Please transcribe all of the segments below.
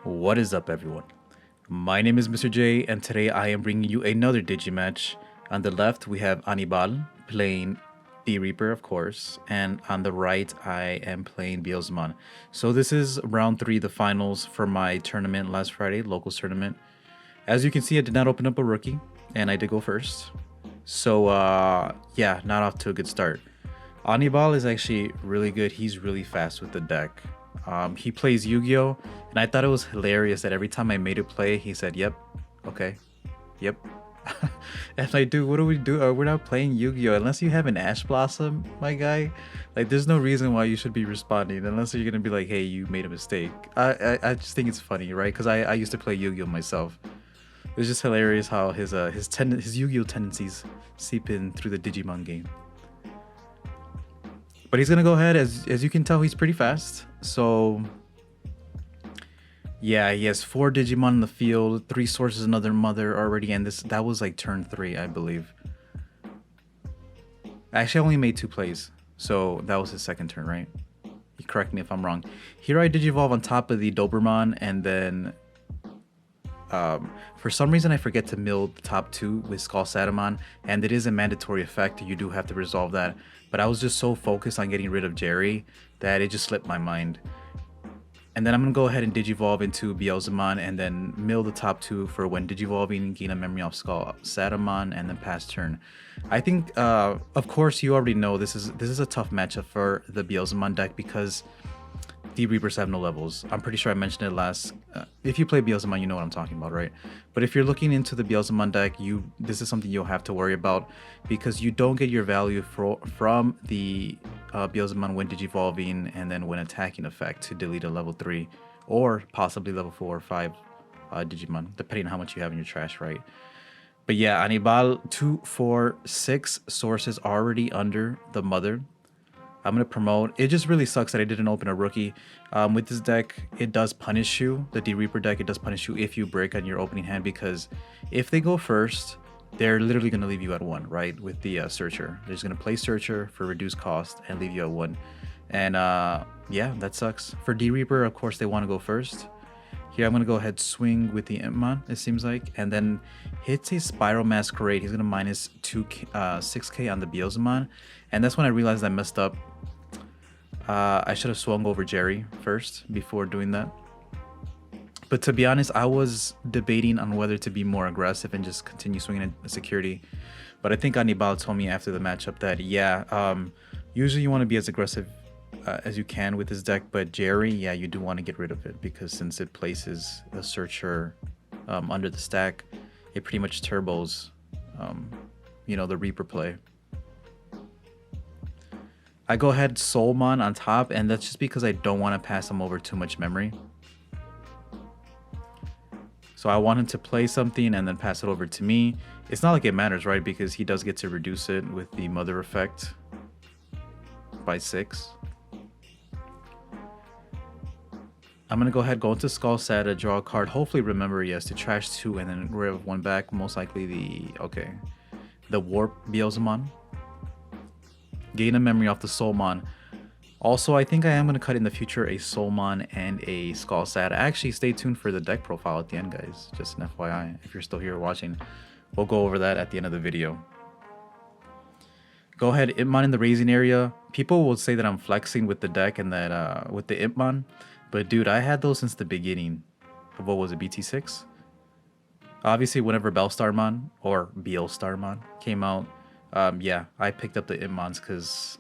What is up, everyone? My name is Mr. J, and today I am bringing you another Digimatch. On the left, we have Anibal playing the Reaper, of course, and on the right, I am playing Beelzemon. So this is round 3, the finals for my tournament last Friday, locals tournament. As you can see, I did not open up a rookie, and I did go first. So yeah, not off to a good start. Anibal is actually really good. He's really fast with the deck. He plays Yu-Gi-Oh! And I thought it was hilarious that every time I made a play, he said, yep, okay, yep. And like, dude, what do we do? We're not playing Yu-Gi-Oh! Unless you have an Ash Blossom, my guy. Like, there's no reason why you should be responding unless you're gonna be like, hey, you made a mistake. I just think it's funny, right? Because I used to play Yu-Gi-Oh! Myself. It's just hilarious how his Yu-Gi-Oh! Tendencies seep in through the Digimon game. But he's gonna go ahead, as you can tell, he's pretty fast. So yeah, he has 4 Digimon in the field, 3 sources, another mother already, and that was like turn 3, I believe. Actually, I only made 2 plays, so that was his second turn, right? Correct me if I'm wrong. Here I Digivolve on top of the Doberman, and then for some reason I forget to mill the top 2 with Skull Satamon, and it is a mandatory effect. You do have to resolve that. But I was just so focused on getting rid of Jerry that it just slipped my mind. And then I'm gonna go ahead and Digivolve into Beelzemon and then mill the top 2 for when Digivolving, gain a memory off Skull Satamon, and then pass turn. I think, of course, you already know this is a tough matchup for the Beelzemon deck because the Reapers have no levels. I'm pretty sure I mentioned it last. If you play Beelzemon, you know what I'm talking about, right? But if you're looking into the Beelzemon deck, this is something you'll have to worry about because you don't get your value from the Beelzemon when Digivolving and then when attacking effect to delete a level 3 or possibly level 4 or 5 Digimon, depending on how much you have in your trash, right? But yeah, Anibal 2, 4, 6 sources already under the mother. I'm going to promote. It just really sucks that I didn't open a rookie. With this deck, it does punish you. The D-Reaper deck, it does punish you if you break on your opening hand because if they go first, they're literally going to leave you at 1, right? With the Searcher. They're just going to play Searcher for reduced cost and leave you at 1. And yeah, that sucks. For D-Reaper, of course, they want to go first. Here, I'm going to go ahead swing with the Impmon, it seems like. And then hits a Spiral Masquerade. He's going to minus 6k on the Beelzemon. And that's when I realized I messed up. I should have swung over Jerry first before doing that. But to be honest, I was debating on whether to be more aggressive and just continue swinging at security. But I think Anibal told me after the matchup that, yeah, usually you want to be as aggressive as you can with this deck. But Jerry, yeah, you do want to get rid of it because since it places a Searcher under the stack, it pretty much turbos, the Reaper play. I go ahead Soulmon on top, and that's just because I don't want to pass him over too much memory. So I want him to play something and then pass it over to me. It's not like it matters, right? Because he does get to reduce it with the Mother effect by 6. I'm going to go ahead, go into Skull Sata, draw a card. Hopefully remember, yes, to trash 2 and then rev 1 back. Most likely the Warp Beelzemon. Gain a memory off the Soulmon. Also, I think I am going to cut in the future a Soulmon and a Skull Sata. Actually, stay tuned for the deck profile at the end, guys. Just an FYI, if you're still here watching. We'll go over that at the end of the video. Go ahead, Impmon in the raising area. People will say that I'm flexing with the deck and that with the Impmon. But dude, I had those since the beginning of, what was it, BT6? Obviously, whenever Bellstarmon or Beelstarmon came out, yeah, I picked up the Impmons because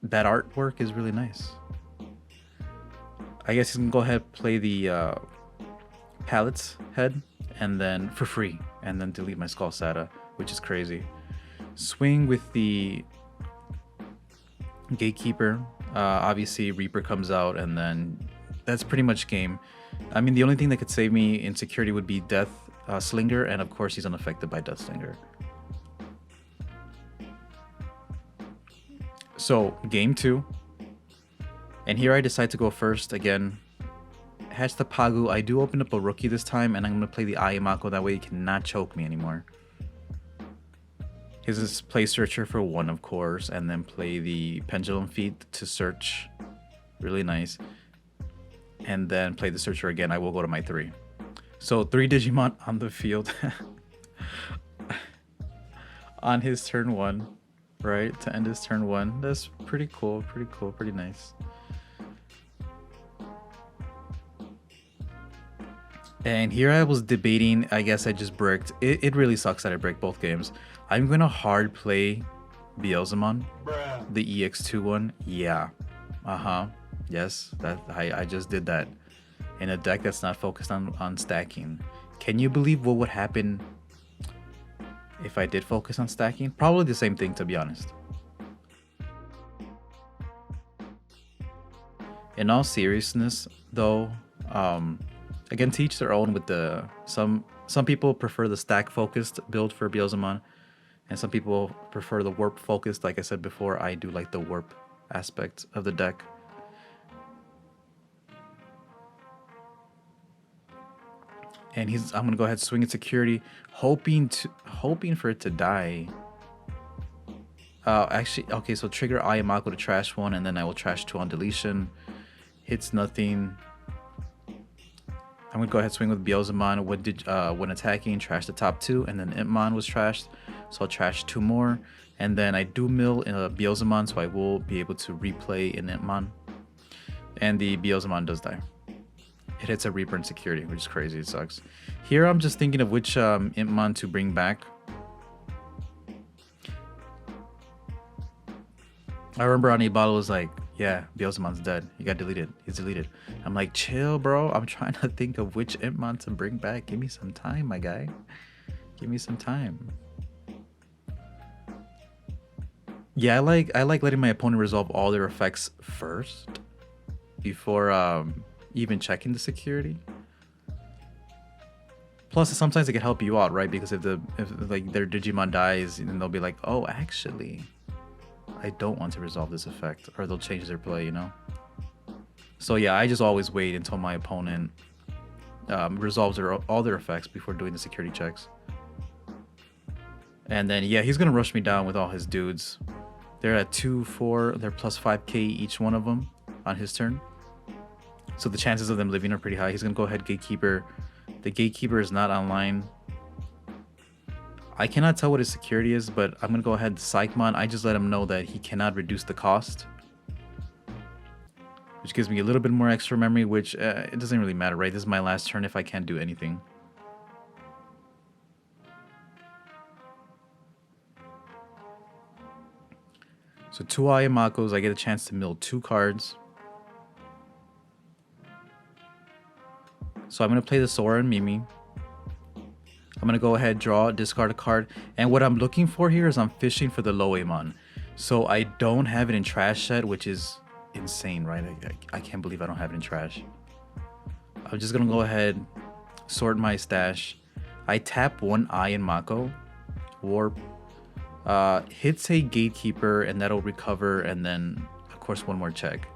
that artwork is really nice. I guess you can go ahead play the Palettes head and then for free and then delete my Skull Sata, which is crazy. Swing with the Gatekeeper. Obviously Reaper comes out and then that's pretty much game. I mean, the only thing that could save me in security would be Death Slinger, and of course he's unaffected by Death Slinger. So, game 2. And here I decide to go first again. Hatch the Pagu. I do open up a rookie this time, and I'm going to play the Ayamako. That way he cannot choke me anymore. His is play Searcher for 1, of course, and then play the Pendulum Feet to search. Really nice. and then play the searcher again, I will go to my 3. So 3 Digimon on the field on his turn 1, right? To end his turn 1. That's pretty cool, pretty nice. And here I was debating, I guess I just bricked. It really sucks that I break both games. I'm gonna hard play Beelzemon, the EX2 one. Yeah. Yes, that I just did that in a deck that's not focused on stacking. Can you believe what would happen if I did focus on stacking? Probably the same thing, to be honest. In all seriousness, though, again, to each their own. With the some people prefer the stack focused build for Beelzemon, and some people prefer the warp focused. Like I said before, I do like the warp aspect of the deck. And I'm gonna go ahead and swing at security, hoping for it to die. Actually, okay, so trigger Ayamako to trash 1, and then I will trash 2 on deletion. Hits nothing. I'm gonna go ahead and swing with Beelzemon. When attacking, trash the top 2, and then Impmon was trashed, so I'll trash 2 more. And then I do mill in a Beelzemon, so I will be able to replay an Impmon. And the Beelzemon does die. It hits a Reaper in security, which is crazy. It sucks. Here I'm just thinking of which Impmon to bring back. I remember Anibal was like, yeah, Beelzemon's dead. He got deleted. He's deleted. I'm like, chill, bro. I'm trying to think of which Impmon to bring back. Give me some time, my guy. Give me some time. Yeah, I like letting my opponent resolve all their effects first before even checking the security. Plus, sometimes it can help you out, right? Because if like their Digimon dies, and they'll be like, oh, actually, I don't want to resolve this effect, or they'll change their play, you know? So yeah, I just always wait until my opponent resolves all their effects before doing the security checks. And then yeah, he's gonna rush me down with all his dudes. They're at 2, 4, they're plus 5k each one of them on his turn. So the chances of them living are pretty high. He's gonna go ahead Gatekeeper. The Gatekeeper is not online. I cannot tell what his security is, but I'm gonna go ahead Psychmon. I just let him know that he cannot reduce the cost, which gives me a little bit more extra memory, which it doesn't really matter, right? This is my last turn if I can't do anything. So 2 Ayamakos, I get a chance to mill 2 cards. So I'm going to play the Sora and Mimi. I'm going to go ahead, draw, discard a card. And what I'm looking for here is I'm fishing for the Loemon. So I don't have it in trash set, which is insane, right? I can't believe I don't have it in trash. I'm just going to go ahead, sort my stash. I tap 1 Ayamako, warp, hits a Gatekeeper, and that'll recover, and then, of course, 1 more check.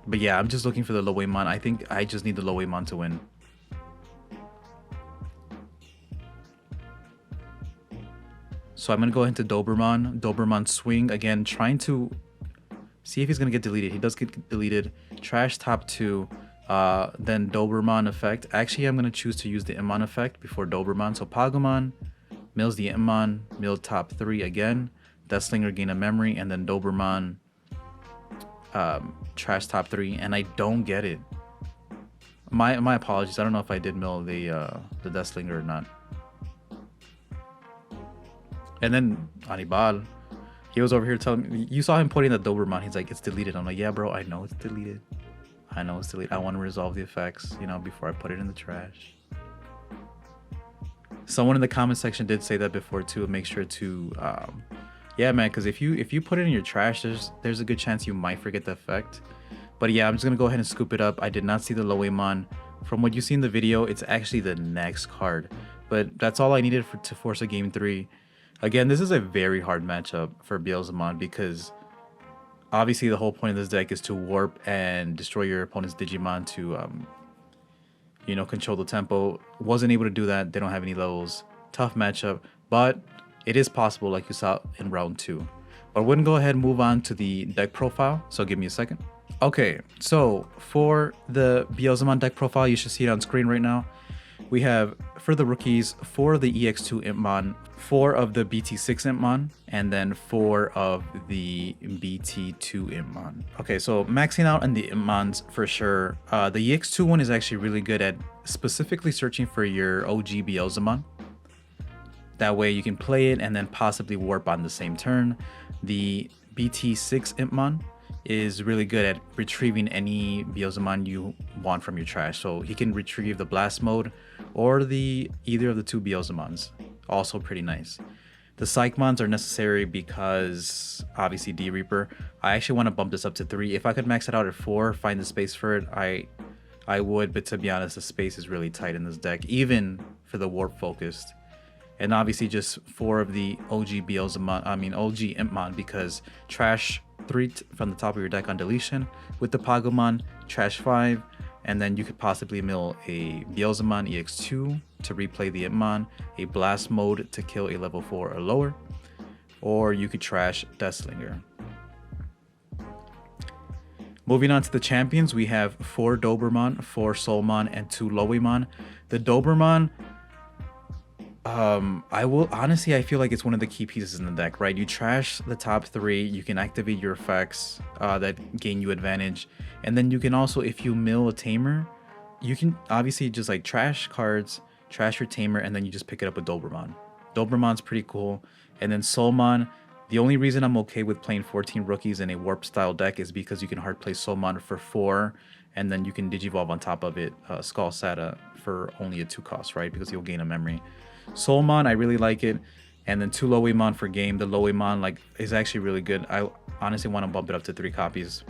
But yeah, I'm just looking for the Loemon. I think I just need the Loemon to win. So I'm going to go into Doberman. Doberman swing again, trying to see if he's going to get deleted. He does get deleted. Trash top 2. Then Doberman effect. Actually, I'm going to choose to use the Impmon effect before Doberman. So Pagumon mills the Impmon, mill top 3 again. Deathslinger gain a memory, and then Doberman trash top 3, and I don't get it. My apologies. I don't know if I did mill the Deathslinger or not. And then Anibal, he was over here telling me, you saw him putting the Doberman. He's like, it's deleted. I'm like, yeah, bro, I know it's deleted. I know it's deleted. I want to resolve the effects, you know, before I put it in the trash. Someone in the comment section did say that before too. Make sure to, yeah, man, because if you put it in your trash, there's a good chance you might forget the effect. But yeah, I'm just gonna go ahead and scoop it up. I did not see the Loemon. From what you see in the video, it's actually the next card. But that's all I needed to force a game 3. Again, this is a very hard matchup for Beelzemon because obviously the whole point of this deck is to warp and destroy your opponent's Digimon to, you know, control the tempo. Wasn't able to do that. They don't have any levels. Tough matchup, but it is possible, like you saw in round 2. But we're gonna go ahead and move on to the deck profile. So give me a second. Okay, so for the Beelzemon deck profile, you should see it on screen right now. We have, for the rookies, 4 of the EX2 Impmon, 4 of the BT6 Impmon, and then 4 of the BT2 Impmon. Okay, so maxing out on the Impmons for sure. The EX2 one is actually really good at specifically searching for your OG Beelzemon. That way you can play it and then possibly warp on the same turn. The BT6 Impmon is really good at retrieving any Beelzemon you want from your trash. So he can retrieve the Blast Mode or either of the 2 Beelzemons. Also pretty nice. The Psychmons are necessary because obviously D-Reaper. I actually want to bump this up to 3. If I could max it out at 4, find the space for it, I would, but to be honest, the space is really tight in this deck, even for the warp focused. And obviously just 4 of the OG Beelzemon, OG Impmon, because trash 3 from the top of your deck on deletion with the Pagumon, trash 5, and then you could possibly mill a Beelzemon EX2 to replay the Impmon, a Blast Mode to kill a level 4 or lower, or you could trash Deathslinger. Moving on to the champions, we have 4 Dobermon, 4 Soulmon, and 2 Loemon. The Dobermon, I feel like it's one of the key pieces in the deck, right? You trash the top 3, you can activate your effects that gain you advantage, and then you can also, if you mill a Tamer, you can obviously just like trash cards, trash your Tamer, and then you just pick it up with Dobermon. Dobermon's pretty cool. And then Soulmon, the only reason I'm okay with playing 14 rookies in a warp style deck is because you can hard play Soulmon for 4, and then you can Digivolve on top of it, Skull Sata for only a 2 cost, right? Because you'll gain a memory. Soulmon, I really like it, and then 2 Loemon for game. The Loemon like is actually really good. I honestly want to bump it up to 3 copies.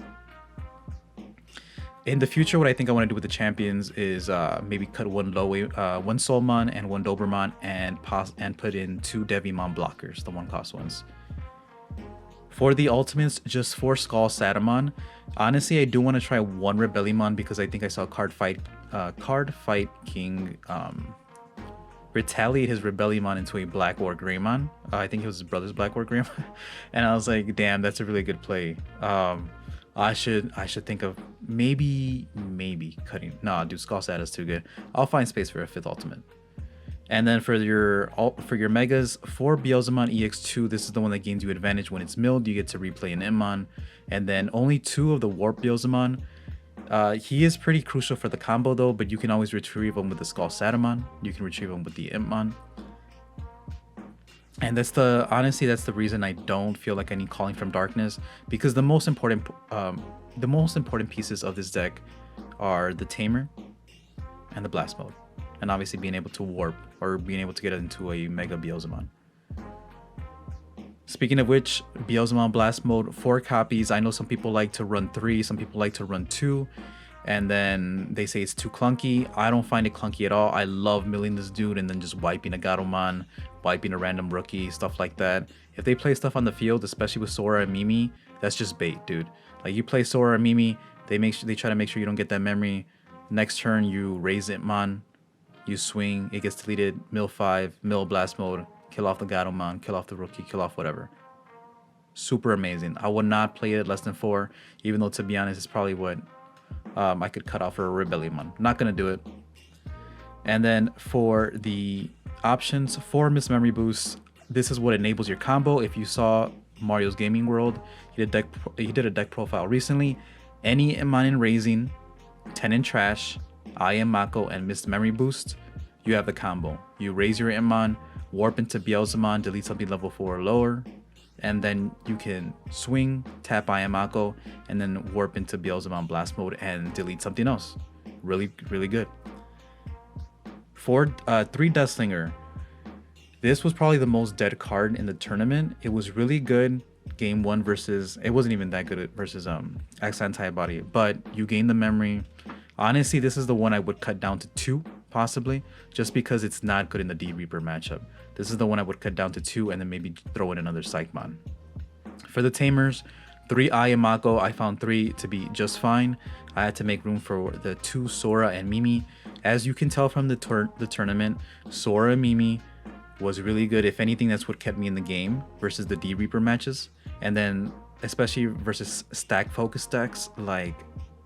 In the future, what I think I want to do with the champions is maybe cut one Soulmon and 1 Dobermon and put in 2 Devimon blockers, the 1-cost ones. For the ultimates, just 4 Skull Satamon. Honestly, I do want to try 1 Rebellion because I think I saw Card Fight King retaliate his Rebellion into a Black War Greymon. I think it was his brother's Black War Greymon. And I was like, damn, that's a really good play. I should think of maybe cutting. No, dude, Skull Sat is too good. I'll find space for a 5th ultimate. And then for your megas, 4 Beelzemon EX2, this is the one that gains you advantage when it's milled. You get to replay an Impmon. And then only 2 of the Warp Beelzemon. He is pretty crucial for the combo though, but you can always retrieve him with the Skull Satamon. You can retrieve him with the Impmon. And honestly that's the reason I don't feel like I need Calling from Darkness, because the most important pieces of this deck are the Tamer and the Blast Mode, and obviously being able to warp or being able to get into a Mega Beelzemon. Speaking of which, Beelzemon Blast Mode, 4 copies. I know some people like to run 3, some people like to run 2, and then they say it's too clunky. I don't find it clunky at all. I love milling this dude and then just wiping a Garomon, wiping a random rookie, stuff like that. If they play stuff on the field, especially with Sora and Mimi, that's just bait, dude. Like you play Sora and Mimi, they try to make sure you don't get that memory. Next turn, you raise Itmon, you swing, it gets deleted, mill 5, mill Blast Mode, kill off the Garomon, kill off the rookie, kill off whatever. Super amazing. I would not play it at less than 4, even though to be honest, it's probably what I could cut off for a Rebellion. Not gonna do it. And then for the options, 4 Miss Memory Boosts. This is what enables your combo. If you saw Mario's Gaming World, he did a deck profile recently. Any Iman in Raising, 10 in Trash, I Am Mako, and Miss Memory Boost, you have the combo. You raise your Iman, warp into Beelzemon, delete something level 4 or lower, and then you can swing, tap I Am Mako, and then warp into Beelzemon Blast Mode and delete something else. Really, really good. For 3 Deathslinger, this was probably the most dead card in the tournament. It was really good game 1 versus, it wasn't even that good versus Axe Antibody, but you gain the memory. Honestly, this is the one I would cut down to 2, possibly, just because it's not good in the D-Reaper matchup. This is the one I would cut down to 2 and then maybe throw in another Psychmon. For the Tamers, 3 I Am Mako, I found 3 to be just fine. I had to make room for the 2 Sora and Mimi. As you can tell from the tournament, Sora and Mimi was really good. If anything, that's what kept me in the game versus the D-Reaper matches. And then especially versus stack focus decks like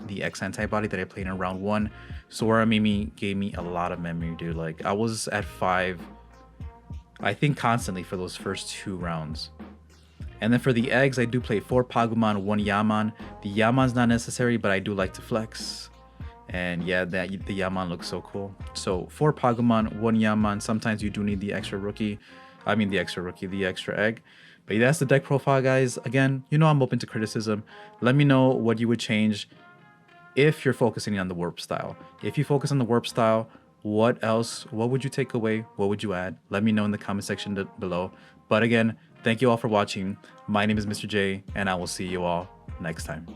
the X antibody that I played in round 1, Sora gave me a lot of memory, dude. Like I was at 5, I think, constantly for those first 2 rounds. And then for the eggs, I do play 4 Pagumon, 1 Yaman. The Yaman's not necessary, but I do like to flex. And yeah, the Yaman looks so cool. So 4 Pagumon, 1 Yaman. Sometimes you do need the extra rookie. The extra egg. But yeah, that's the deck profile, guys. Again, you know I'm open to criticism. Let me know what you would change if you're focusing on the warp style. If you focus on the warp style, what else? What would you take away? What would you add? Let me know in the comment section below. But again, thank you all for watching. My name is Mr. J, and I will see you all next time.